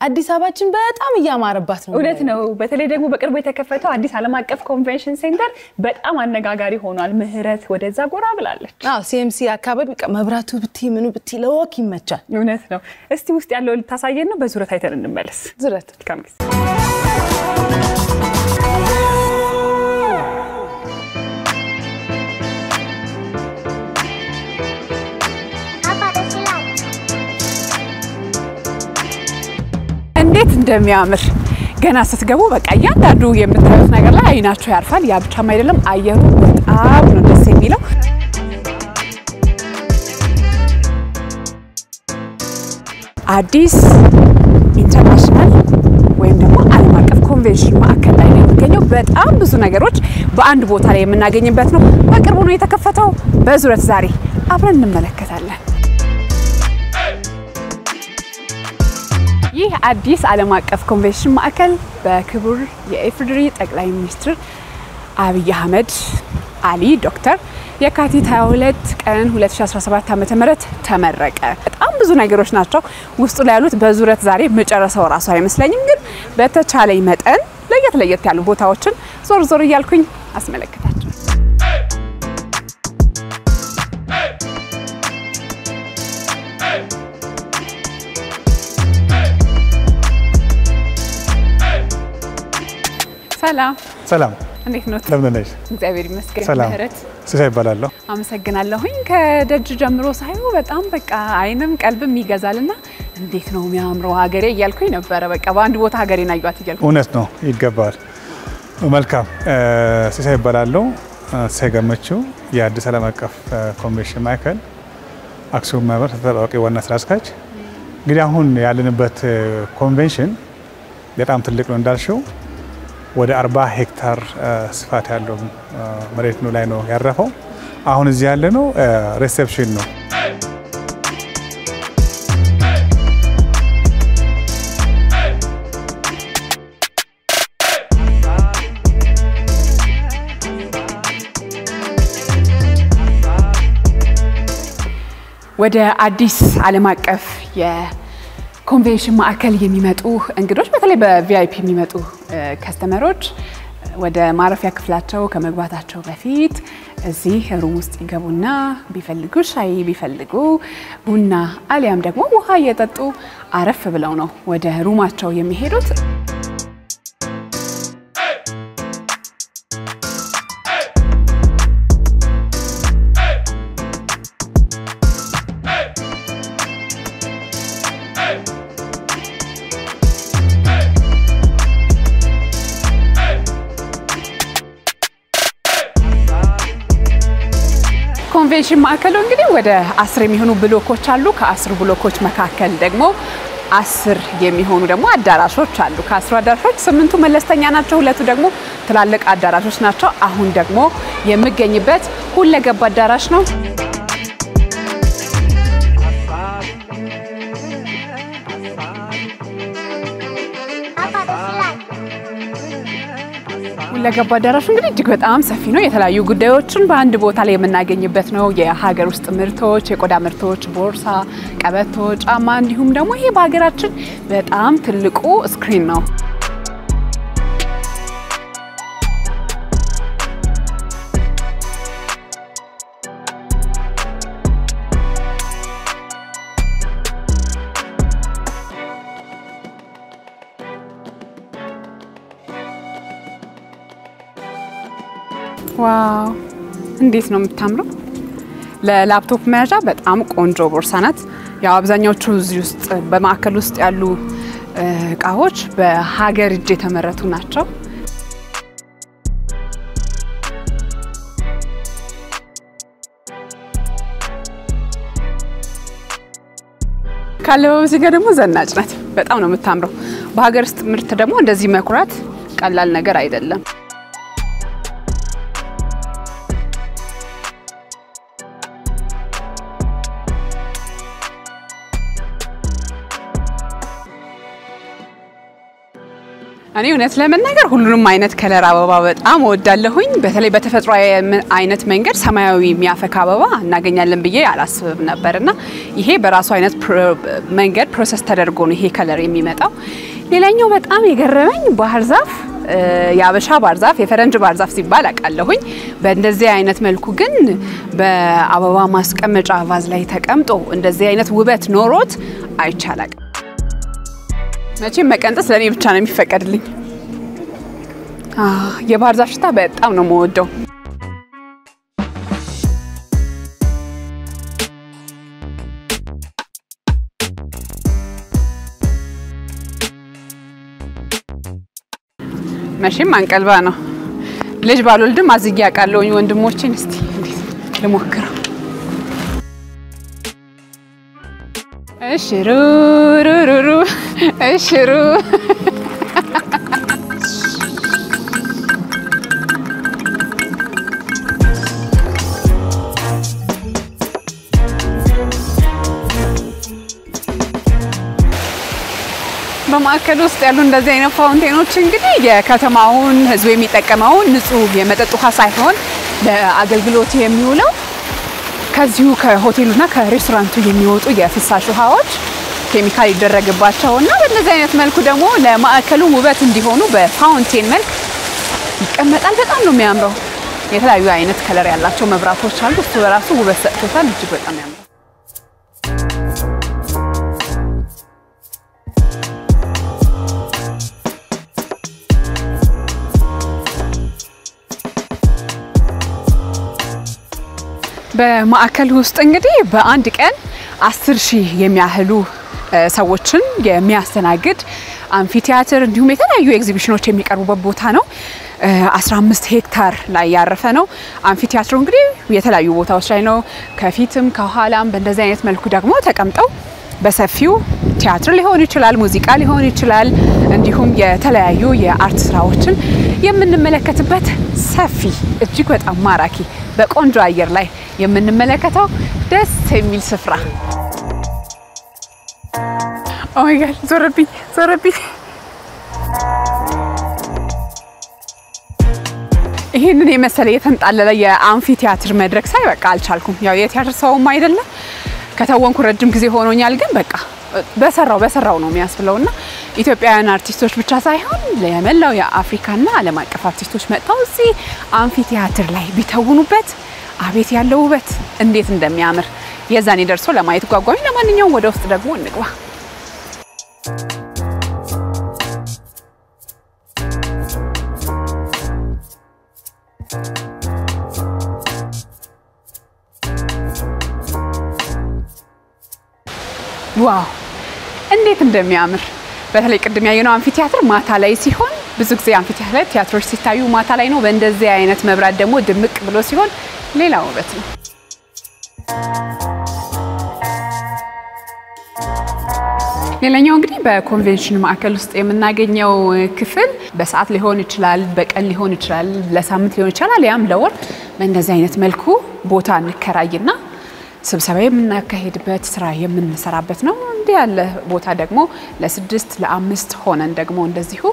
አዲስ አበባችን በጣም ያማረባት ነው እውነት ነው በተለይ ደግሞ በቅርቡ የተከፈተው አዲስ ዓለም አቀፍ ኮንቬንሽን ሴንተር በጣም አነጋጋሪ ሆኗል ምህረት ወደዛ ጎራ ብላለች ሲኤምሲ አካባቢ መብራቱ ብቲ ምኑ ብቲ ለወክ ይመቻል እውነት ነው እስቲ ውስጥ ያለው ልታሳየን ነው በዙረት አይተን እንመለስ ዙረት ካምስ እንዴት እንደሚያምር ገና ስትገቡ በቃ ያንዳንዱ የምታዩት ነገር ላይ አይናችሁ ያርፋል ያ ብቻም አይደለም አየሩ በጣም ነው ደስ የሚለው አዲስ ኢንተርናሽናል ወይም ደግሞ ዓለም አቀፍ ኮንቬንሽን ማዕከል ላይ ነው የሚገኘው በጣም ብዙ ነገሮች በአንድ ቦታ ላይ የምናገኝበት ነው በቅርቡ ነው የተከፈተው በዙረት ዛሬ አብረን እንመለከታለን ይህ አዲስ ዓለም አቀፍ ኮንቬንሽን ማዕከል በክቡር የኢፌዴሪ ጠቅላይ ሚኒስትር አብይ አህመድ አሊ ዶክተር የካቲት 22 ቀን 2017 ዓ.ም ተመረቀ በጣም ብዙ ነገሮች ናቸው ውስጡ ላይ ያሉት በዙረት ዛሬ መጨረሻው ራሱ አይመስለኝም ግን በተቻለኝ መጠን ለየት ያሉ ቦታዎችን ዞር እያልኩኝ አስመለከታቸው ሰላም እንዴት ነው ለምን ነሽ እግዚአብሔር ይመስገን ምህረት ሲሳይ ይባላል አመሰግናለሁኝ ከደጅ ጀምሮ ሳይው በጣም በቃ አይንም ቀልብም ይገዛልና እንዴት ነው የሚያምረው ሀገሬ እያልኩኝ ነበር በቃ በአንድ ቦታ ሀገሬን አዩት እያልኩኝ እውነት ነው ይገባል መልካም ሲሳይ ይባላል ሰገመችው የአዲስ ዓለም አቀፍ ኮንቬንሽን ማዕከል አክሱም ማህበር ተጠባባቂ ዋና ስራ አስኪያጅ እንግዲህ አሁን ያለንበት ኮንቬንሽን በጣም ትልቅ ነው እንዳልሽው ወደ 40 ሄክታር ስፋት ያለው መሬት ነው ላይ ነው ያረፈው አሁን እዚህ ያለ ነው ሪሴፕሽን ነው ወደ አዲስ ዓለም አቀፍ ኮንቬንሽን ማዕከል የሚመጡ እንግዶች በተለይ በቪአይፒ የሚመጡ ከስተመሮች ወደ ማረፊያ ክፍላቸው ከመግባታቸው በፊት እዚህ ሩም ውስጥ ይገቡና ቢፈልጉ ሻይ ቢፈልጉ ቡና አሊያም ደግሞ ውሃ እየጠጡ አረፍ ብለው ነው ወደ ሩማቸው የሚሄዱት ኮንቬንሽን ማዕከሉ እንግዲህ ወደ 10 የሚሆኑ ብሎኮች አሉ ከ10 ብሎኮች መካከል ደግሞ 10 የሚሆኑ ደግሞ አዳራሾች አሉ ከ10 አዳራሾች 8ቱ መለስተኛ ናቸው ሁለቱ ደግሞ ትላልቅ አዳራሾች ናቸው አሁን ደግሞ የሚገኝበት ሁለገብ አዳራሽ ነው ለገባ አዳራሽ እንግዲህ እጅግ በጣም ሰፊ ነው የተለያዩ ጉዳዮችን በአንድ ቦታ ላይ የምናገኝበት ነው የሀገር ውስጥ ምርቶች የቆዳ ምርቶች ቦርሳ ቀበቶ ጫማ እንዲሁም ደግሞ ይሄ በሀገራችን በጣም ትልቁ ስክሪን ነው ዋው እንዴት ነው የምታምረው ለላፕቶፕ መያዣ በጣም ቆንጆ ቦርሳ ናት ያው አብዛኛዎቹ እዚህ ውስጥ በማዕከል ውስጥ ያሉ እቃዎች በሀገር እጅ የተመረቱ ናቸው ካለው እዚህ ጋር ደግሞ ዘናጭ ናት በጣም ነው የምታምረው በሀገር ውስጥ ምርት ደግሞ እንደዚህ መኩራት ቀላል ነገር አይደለም እኔ እውነት ለመናገር ሁሉንም አይነት ከለር አበባ በጣም ወዳለሁኝ በተለይ በተፈጥሯዊ አይነት መንገድ ሰማያዊ የሚያፈካ አበባ እናገኛለን ብዬ አላስብም ነበርና ይሄ በራሱ አይነት መንገድ ፕሮሰስ ተደርጎ ነው ይሄ ከለር የሚመጣው ሌላኛው በጣም የገረመኝ ባህር ዛፍ ያበሻ ባህር ዛፍ የፈረንጅ ባህር ዛፍ ሲባል አቃለሁኝ በእንደዚህ አይነት መልኩ ግን በአበባ ማስቀመጫ ቫዝ ላይ ተቀምጦ እንደዚህ አይነት ውበት ኖሮት አይቻላል መቼም መቀንጠስ ለኔ ብቻ ነው የሚፈቀድልኝ የባህር ዛፍ ሽታ በጣም ነው የምወደው መቼም አንቀልባ ነው ልጅ ባልወልድም አዝጊያ ቃለውኝ ወንድሞችን እስቲ ልሞክረው እሽሩ ሩሩሩ እሽሩ በማዕከል ውስጥ ያሉ እንደዚህ አይነት ፋውንቴኖች እንግዲህ የከተማውን ህዝብ የሚጠቀመው ንጹህ የመጠጥ ውሃ ሳይሆን ለአገልግሎት የሚውለው ከዚሁ ከሆቴሉና ከሬስቶራንቱ የሚወጡ የፍሳሽ ውሃዎች ኬሚካል ይደረግባቸውና በእንደዚህ አይነት መልኩ ደግሞ ለማዕከሉ ውበት እንዲሆኑ በፋውንቴን መልክ ይቀመጣል በጣም ነው የሚያምረው የተለያዩ አይነት ከለር ያላቸው መብራቶች አሉ እሱ በራሱ ውበት ሰጥቶታል እጅግ በጣም ያምራል በማዕከል ውስጥ እንግዲህ በአንድ ቀን 10,000 የሚያህሉ ሰዎችን የሚያስተናግድ አምፊቲያትር እንዲሁም የተለያዩ ኤግዚቢሽኖች የሚቀርቡበት ቦታ ነው 15 ሄክታር ላይ ያረፈ ነው አምፊቲያትሩ እንግዲህ የተለያዩ ቦታዎች ላይ ነው ከፊትም ከኋላም በእንደዚህ አይነት መልኩ ደግሞ ተቀምጠው በሰፊው ቲያትር ሊሆን ይችላል ሙዚቃ ሊሆን ይችላል እንዲሁም የተለያዩ የአርት ስራዎችን የምንመለከትበት ሰፊ እጅግ በጣም ማራኪ በቆንጆ አየር ላይ የምንመለከተው ደስ የሚል ስፍራ ኦ ማይ ጋድ ዞረብኝ ይሄንን የመሰለ የተንጣለለ የአምፊቲያትር መድረክ ሳይ በቃ አልቻልኩም ያው የቲያትር ሰውም አይደለም ከተወንኩ ረጅም ጊዜ ሆኖኛል ግን በቃ በሰራው ነው የሚያስብለውና ኢትዮጵያውያን አርቲስቶች ብቻ ሳይሆን ለመላው የአፍሪካና ዓለም አቀፍ አርቲስቶች መጣው እዚህ አምፊቲያትር ላይ ቢተውኑበት አቤት ያለው ውበት እንዴት እንደሚያምር የዛኔ ደርሶ ለማየት ጓጓኝ ለማንኛውም ወደ ውስጥ ደግሞ እንግባ ዋው እንዴት እንደሚያምር በተለይ ቅድም ያየነው አምፊቲያትር ማታ ላይ ሲሆን ብዙ ጊዜ አምፊቲያትር ቲያትሮች ሲታዩ ማታ ላይ ነው በእንደዚህ አይነት መብራት ደግሞ ድምቅ ብሎ ሲሆን ሌላ ውበት ነው ሌላኛው እንግዲህ በኮንቬንሽን ማዕከል ውስጥ የምናገኘው ክፍል በሰዓት ሊሆን ይችላል በቀን ሊሆን ይችላል ለሳምንት ሊሆን ይችላል ያም ለወር በእንደዚህ አይነት መልኩ ቦታ እንከራይና ስብሰባ የምናካሄድበት ስራ የምንሰራበት ነው እንዴ ያለ ቦታ ደግሞ ለ6 ለ5 ሆነን ደግሞ እንደዚሁ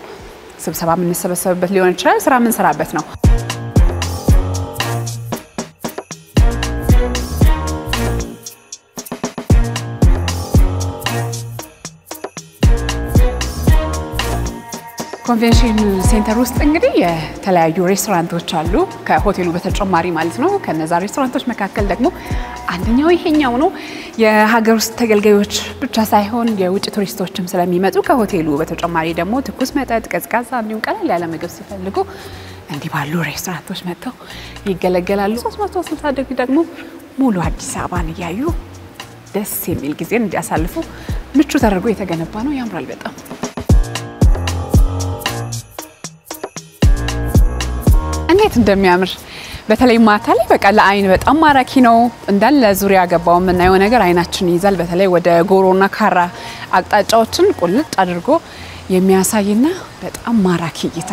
ስብሰባ የምንሰበሰብበት ሊሆን ይችላል ስራ የምንሰራበት ነው ኮንቬንሽን ሴንተር ውስጥ እንግዲህ የተለያዩ ሬስቶራንቶች አሉ ከሆቴሉ በተጨማሪ ማለት ነው ከነዛ ሬስቶራንቶች መካከል ደግሞ አንደኛው ይሄኛው ነው የሀገር ውስጥ ተገልጋዮች ብቻ ሳይሆን የውጭ ቱሪስቶችም ስለሚመጡ ከሆቴሉ በተጨማሪ ደግሞ ትኩስ መጠጥ ቀዝቃዛ እንዲሁም ቀለል ያለ ምግብ ሲፈልጉ እንዲህ ባሉ ሬስቶራንቶች መጥተው ይገለገላሉ 360 ዲግሪ ደግሞ ሙሉ አዲስ አበባን ያዩ ደስ የሚል ጊዜን እንዲያሳልፉ ምቹ ተደርጎ የተገነባ ነው ያምራል በጣም እንዴት እንደሚያምር በተለይ ማታ ላይ በቃ ለአይን በጣም ማራኪ ነው እንዳለ ዙሪያ ገባው ምናየው ነገር አይናችን ይዛል በተለይ ወደ ጎሮና ካራ አቅጣጫዎችን ቁልጥ አድርጎ የሚያሳይና በጣም ማራኪ እይታ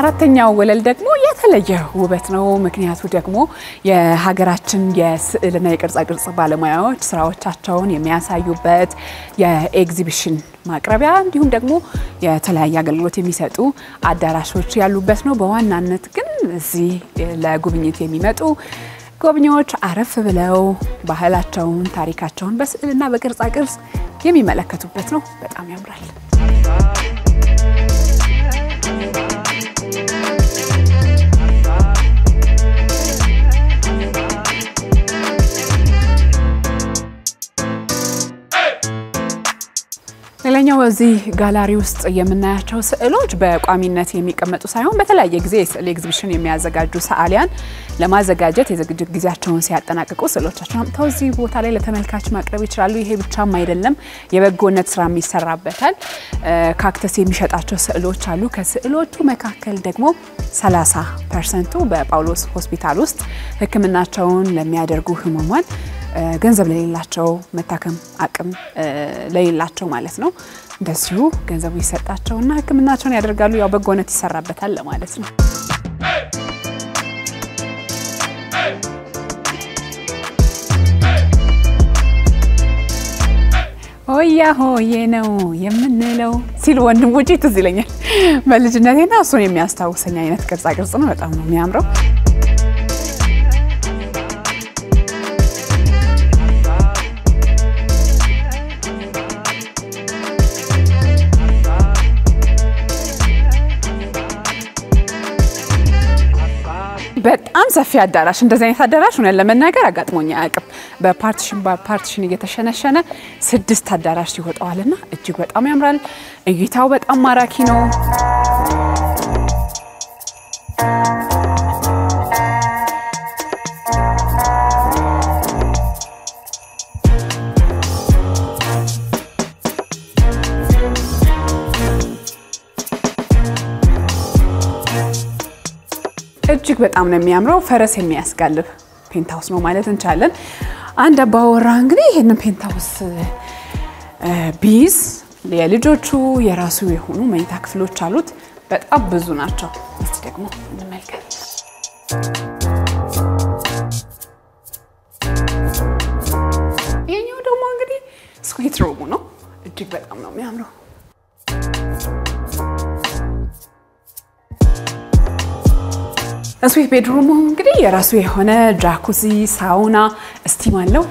አራተኛው ወለል ደግሞ የተለየ ውበት ነው። ምክንያቱ ደግሞ የሀገራችን የስዕልና የቅርጻ ቅርጽ ባለሙያዎች ስራዎቻቸውን የሚያሳዩበት የኤግዚቢሽን ማቅረቢያ እንዲሁም ደግሞ የተለያየ አገልግሎት የሚሰጡ አዳራሾች ያሉበት ነው። በዋናነት ግን እዚህ ለጉብኝት የሚመጡ ጎብኚዎች አረፍ ብለው ባህላቸውን፣ ታሪካቸውን በስዕልና በቅርጻ ቅርጽ የሚመለከቱበት ነው። በጣም ያምራል። ሌላኛው እዚህ ጋላሪ ውስጥ የምናያቸው ስዕሎች በቋሚነት የሚቀመጡ ሳይሆን በተለያየ ጊዜ የስዕል ኤግዚቢሽን የሚያዘጋጁ ሰዓሊያን ለማዘጋጀት የዝግጅት ጊዜያቸውን ሲያጠናቅቁ ስዕሎቻቸውን አምጥተው እዚህ ቦታ ላይ ለተመልካች ማቅረብ ይችላሉ። ይሄ ብቻም አይደለም፣ የበጎነት ስራም ይሰራበታል። ካክተስ የሚሸጣቸው ስዕሎች አሉ። ከስዕሎቹ መካከል ደግሞ 30% በጳውሎስ ሆስፒታል ውስጥ ሕክምናቸውን ለሚያደርጉ ህሙማን ገንዘብ ለሌላቸው መታከም አቅም ለሌላቸው ማለት ነው እንደዚሁ ገንዘቡ ይሰጣቸውና ሕክምናቸውን ያደርጋሉ። ያው በጎነት ይሰራበታል ለማለት ነው። ሆያ ሆዬ ነው የምንለው ሲል ወንድሞቼ ትዝ ይለኛል በልጅነቴና እሱን የሚያስታውሰኝ አይነት ቅርጻ ቅርጽ ነው። በጣም ነው የሚያምረው። በጣም ሰፊ አዳራሽ እንደዚህ አይነት አዳራሽ ነው ለመናገር አጋጥሞኛ አያውቅም። በፓርቲሽን እየተሸነሸነ 6 አዳራሽ ይወጣዋልና እጅግ በጣም ያምራል። እይታው በጣም ማራኪ ነው። እጅግ በጣም ነው የሚያምረው። ፈረስ የሚያስጋልብ ፔንታውስ ነው ማለት እንችላለን። አንድ አባወራ እንግዲህ ይሄንን ፔንታውስ ቢዝ የልጆቹ የራሱ የሆኑ መኝታ ክፍሎች አሉት። በጣም ብዙ ናቸው። እስቲ ደግሞ እንመልከት። ይሄኛው ደግሞ እንግዲህ ስዊት ሩሙ ነው። እጅግ በጣም ነው የሚያምረው። ስዊት ቤድሩሙ እንግዲህ የራሱ የሆነ ጃኩዚ፣ ሳውና፣ ስቲም አለው።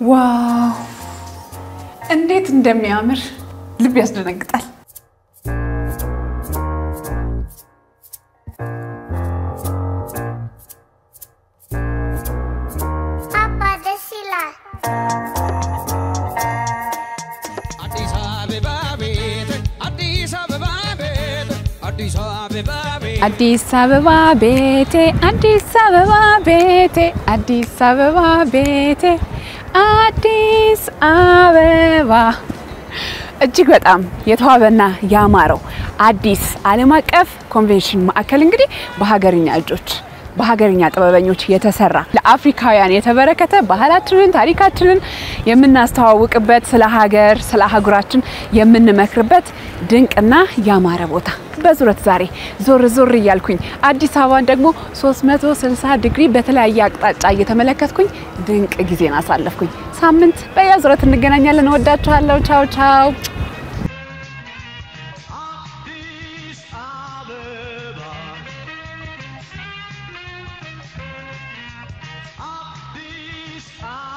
ዋው እንዴት እንደሚያምር ልብ ያስደነግጣል። አዲስ አበባ ቤቴ አዲስ አበባ ቤቴ አዲስ አበባ ቤቴ አዲስ አበባ እጅግ በጣም የተዋበና ያማረው አዲስ ዓለም አቀፍ ኮንቬንሽን ማዕከል እንግዲህ በሀገርኛ እጆች በሀገርኛ ጥበበኞች የተሰራ ለአፍሪካውያን የተበረከተ ባህላችንን ታሪካችንን የምናስተዋውቅበት ስለ ሀገር ስለ ሀገራችን የምንመክርበት ድንቅና ያማረ ቦታ በዙረት ዛሬ ዞር ዞር እያልኩኝ አዲስ አበባን ደግሞ 360 ዲግሪ በተለያየ አቅጣጫ እየተመለከትኩኝ ድንቅ ጊዜን አሳለፍኩኝ። ሳምንት በያዙረት እንገናኛለን። ወዳችኋለሁ። ቻው ቻው። Addis Ababa.